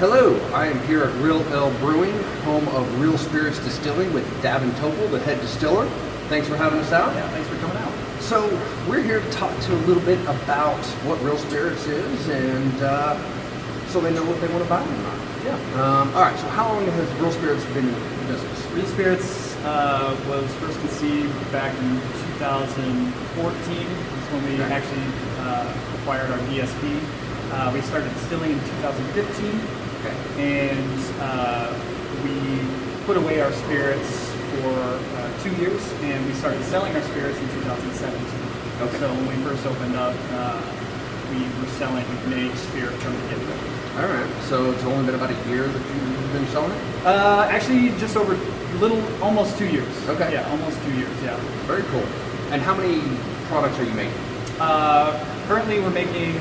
Hello, I am here at Real Ale Brewing, home of Real Spirits Distilling with Davin Topol, the head distiller. Thanks for having us out. Yeah, thanks for coming out. So we're here to talk to a little bit about what Real Spirits is, and so they know what they want to buy or not. Yeah. All right. So how long has Real Spirits been in business? Real Spirits was first conceived back in 2014. That's when we actually acquired our DSP. We started distilling in 2015, and we put away our spirits for 2 years, and we started selling our spirits in 2017. Okay. So when we first opened up, we were selling made spirit from the get-go. All right. So it's only been about a year that you've been selling it? Actually, just over almost 2 years. Okay. Yeah, almost 2 years. Yeah. Very cool. And how many products are you making? Currently, we're making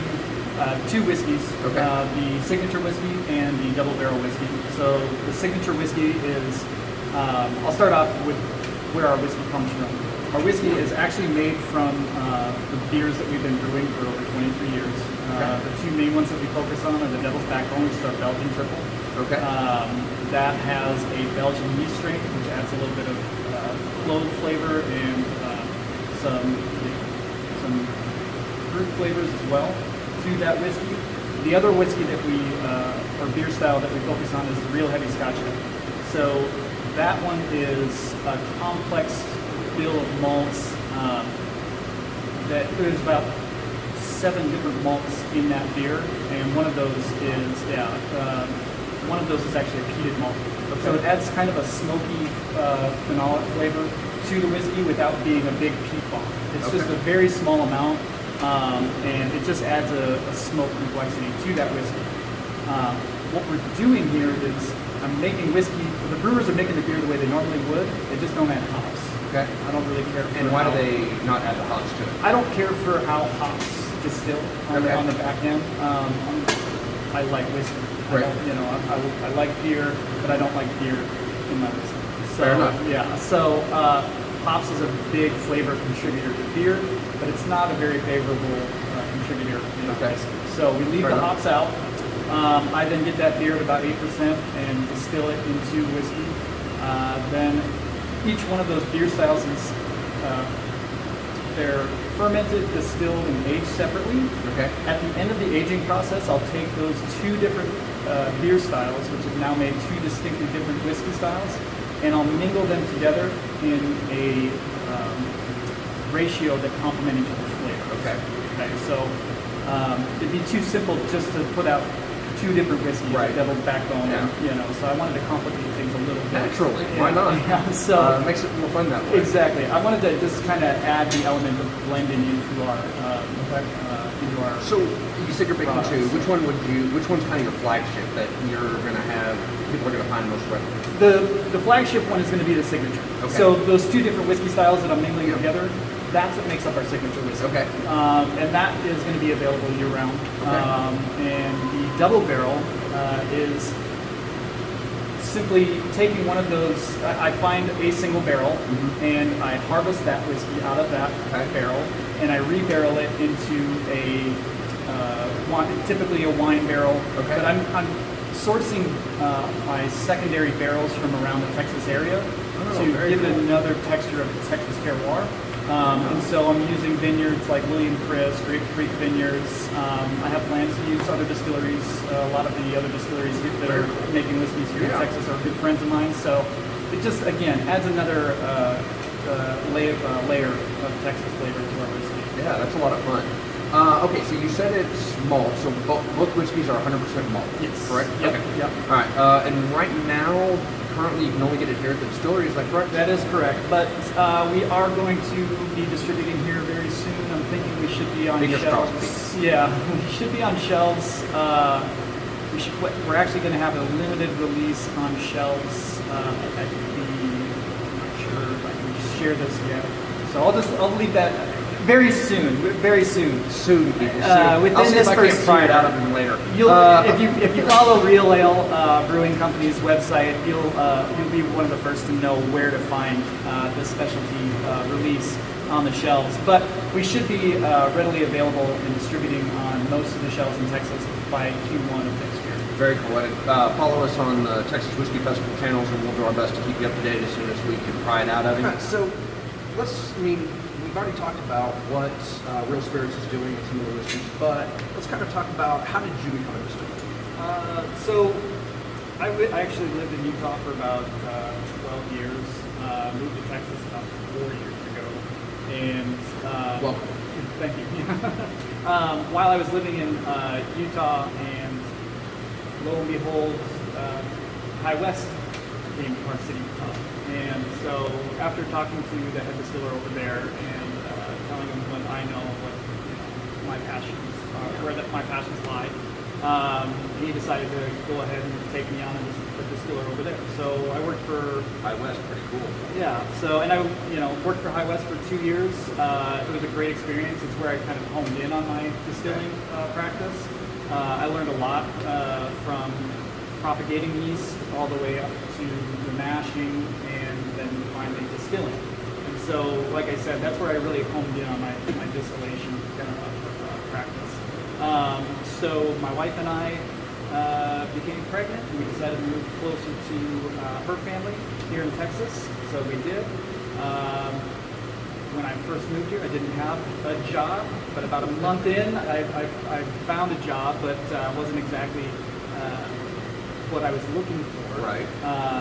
2 whiskeys. Okay. The signature whiskey and the double barrel whiskey. So the signature whiskey is, I'll start off with where our whiskey comes from. Our whiskey is actually made from the beers that we've been brewing for over 23 years. The 2 main ones that we focus on are the Devil's Backbone, which is our Belgian triple. Okay. That has a Belgian yeast strain, which adds a little bit of clove flavor and some fruit flavors as well to that whiskey. The other whiskey that we, or beer style that we focus on is the Real Heavy Scotch Ale. So that one is a complex bill of malts that there's about 7 different malts in that beer, and one of those is actually a peated malt. Okay. So it adds kind of a smoky phenolic flavor to the whiskey without being a big peat bomb. It's just a very small amount, and it just adds a smoke complexity to that whiskey. What we're doing here is I'm making whiskey. The brewers are making the beer the way they normally would. They just don't add hops. Okay. I don't really care. And why do they not add the hops to it? I don't care for how hops distill on the back end. I like whiskey. Right. I like beer, but I don't like beer in my whiskey. So, fair enough. Yeah. So hops is a big flavor contributor to beer, but it's not a very favorable contributor in whiskey. So we leave the hops out. I then get that beer at about 8% and distill it into whiskey. Then each one of those beer styles is they're fermented, distilled, and aged separately. Okay. At the end of the aging process, I'll take those 2 different beer styles, which have now made 2 distinctly different whiskey styles, and I'll mingle them together in a ratio that complement each other's flavor. Okay. So it'd be too simple just to put out 2 different whiskeys, right. Devil's Backbone, so I wanted to complicate things a little bit. Naturally, why not? Yeah, so it makes it more fun that way. Exactly. I wanted to just kind of add the element of blending into our So you said you're making products. 2. Which one's kind of your flagship that you're gonna have people are gonna find most readily? The flagship one is going to be the signature. Okay. So those 2 different whiskey styles that I'm mingling together, that's what makes up our signature whiskey. Okay. And that is going to be available year round. Okay. And the double barrel is simply taking one of those. I find a single barrel, and I harvest that whiskey out of that barrel, and I rebarrel it into typically a wine barrel. Okay. But I'm sourcing my secondary barrels from around the Texas area to give it another texture of the Texas terroir. And so I'm using vineyards like William Chris, Grape Creek Vineyards. I have plans to use other distilleries. A lot of the other distilleries that are making whiskeys here in Texas are good friends of mine. So it just, again, adds another layer of Texas flavor to our whiskey. Yeah, that's a lot of fun. Okay, so you said it's malt, so both whiskeys are 100% malt. Yes. Correct? Yep. Okay. Yep. All right, and right now, currently you can only get it here at the distillery, is that correct? That is correct, but we are going to be distributing here very soon. I'm thinking we should be on shelves. Yeah, we should be on shelves. We're actually going to have a limited release on shelves. I'm not sure if I can share this yet. So I'll leave that. Very soon. Soon, people. Within I'll see this if I first can pry year. it out of them later. If you follow Real Ale Brewing Company's website, you'll be one of the first to know where to find this specialty release on the shelves. But we should be readily available and distributing on most of the shelves in Texas by Q1 of next year. Very cool. And follow us on the Texas Whiskey Festival channels, and we'll do our best to keep you up to date as soon as we can pry it out of you. Right, so we've already talked about what Real Spirits is doing with some of the whiskeys, but let's kind of talk about how did you become a distiller? So I actually lived in Utah for about 12 years. Moved to Texas about 4 years ago, and welcome. Thank you. While I was living in Utah, and lo and behold, High West came to Park City, Utah. And so after talking to the head distiller over there and telling him what I know, what my passions are, where my passions lie, he decided to go ahead and take me on as a distiller over there. So I worked for High West, pretty cool. Yeah. So and I worked for High West for 2 years. It was a great experience. It's where I kind of honed in on my distilling practice. I learned a lot from propagating yeast all the way up to the mashing and then finally distilling. And so, like I said, that's where I really honed in on my distillation kind of practice. So my wife and I became pregnant, and we decided to move closer to her family here in Texas. So we did. When I first moved here, I didn't have a job, but about a month in, I found a job, but wasn't exactly what I was looking for. Right.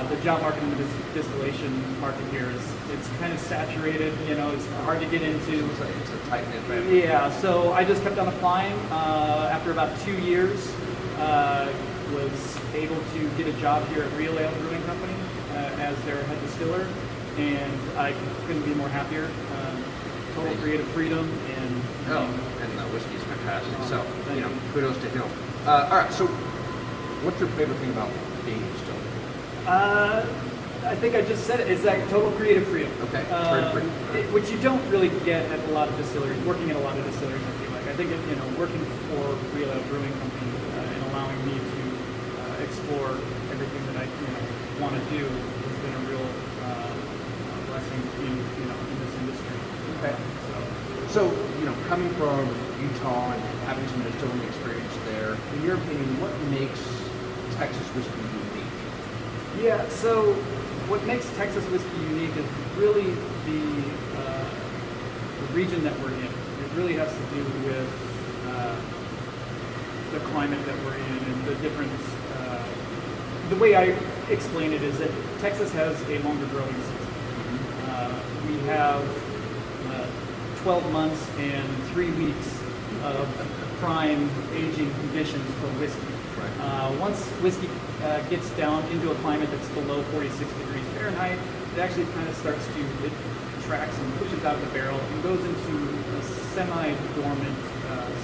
The job market in the distillation market here it's kind of saturated. It's hard to get into. It's a tight knit band. Yeah. So I just kept on applying. After about 2 years, was able to get a job here at Real Ale Brewing Company as their head distiller, and I couldn't be more happier. Total creative freedom and the whiskey is fantastic. So thank you. kudos to him. All right, so what's your favorite thing about being a distiller? I think I just said it. It's that total creative freedom. Okay, creative freedom. Which you don't really get at a lot of distilleries. Working at a lot of distilleries, I feel like. I think working for Real Ale Brewing Company and allowing me to explore everything that I want to do has been a real blessing in this industry. Okay. So coming from Utah and having some distilling experience there, in your opinion, what makes Texas whiskey unique? Yeah. So what makes Texas whiskey unique is really the region that we're in. It really has to do with the climate that we're in and the different. The way I explain it is that Texas has a longer growing season. We have 12 months and 3 weeks of prime aging conditions for whiskey. Right. Once whiskey gets down into a climate that's below 46 degrees Fahrenheit, it actually kind of starts to, it contracts and pushes out of the barrel and goes into a semi-dormant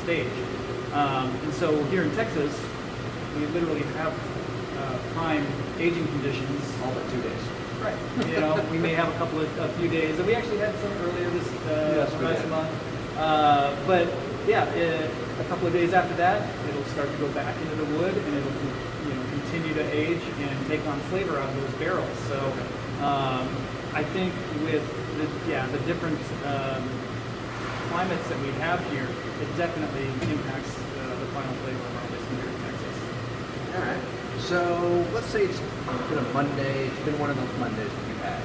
stage. And so here in Texas, we literally have prime aging conditions. All but 2 days. Right. We may have a few days, and we actually had some earlier this last month. But yeah, a couple of days after that, it'll start to go back into the wood, and it'll continue to age and take on flavor out of those barrels. So I think with the different climates that we have here, it definitely impacts the final flavor of our whiskey here in Texas. All right. So let's say it's been a Monday. It's been one of those Mondays that you've had.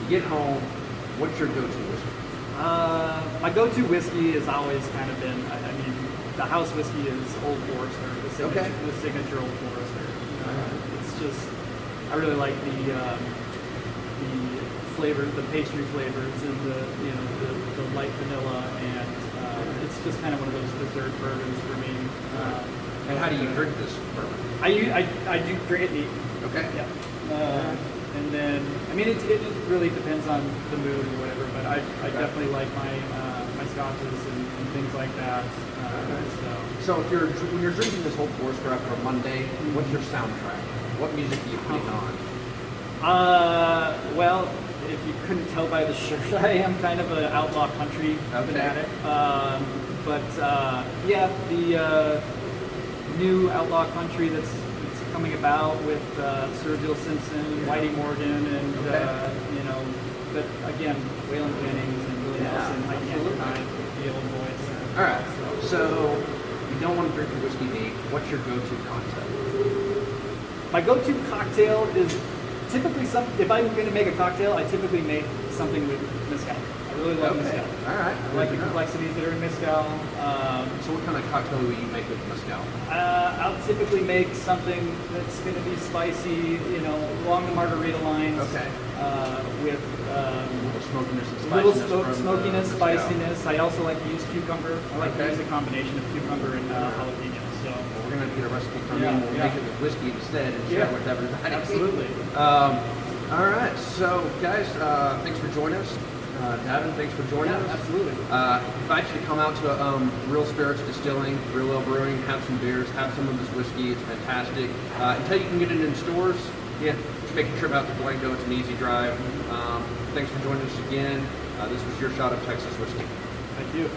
You get home. What's your go-to whiskey? My go-to whiskey has always kind of been. The house whiskey is Old Forester, the signature Old Forester. It's just, I really like the flavor, the pastry flavors, and the light vanilla, and it's just kind of one of those dessert bourbons for me. And how do you drink this bourbon? I do drink it neat. Okay. Yeah. And then, it really depends on the mood or whatever, but I definitely like my scotches and things like that. So when you're drinking this Old Forester after a Monday, what's your soundtrack? What music are you putting on? Well, if you couldn't tell by the shirt, I am kind of an outlaw country fanatic. The new outlaw country that's coming about with Sturgill Simpson, Whitey Morgan, and but again, Waylon Jennings and Willie Nelson. I can't deny the old voice. All right. So you don't want to drink your whiskey neat. What's your go-to concept? My go-to cocktail is typically if I'm going to make a cocktail, I typically make something with mezcal. I really love mezcal. All right. I like the complexities that are in mezcal. So what kind of cocktail will you make with mezcal? I'll typically make something that's going to be spicy, along the margarita lines. Okay. With little smokiness and little spiciness. Smokiness, spiciness. I also like to use cucumber. I like to Okay. use a combination of cucumber and jalapeno. So We're going to get a recipe from you, Yeah, and we'll yeah. make it with whiskey instead and share it with everybody. absolutely. All right, so guys, thanks for joining us. Davin, thanks for joining us. Absolutely. Invite you to come out to Real Spirits Distilling, Real Ale Brewing, have some beers, have some of this whiskey. It's fantastic. Until you can get it in stores, just make a trip out to Blanco. It's an easy drive. Thanks for joining us again. This was your shot of Texas whiskey. Thank you.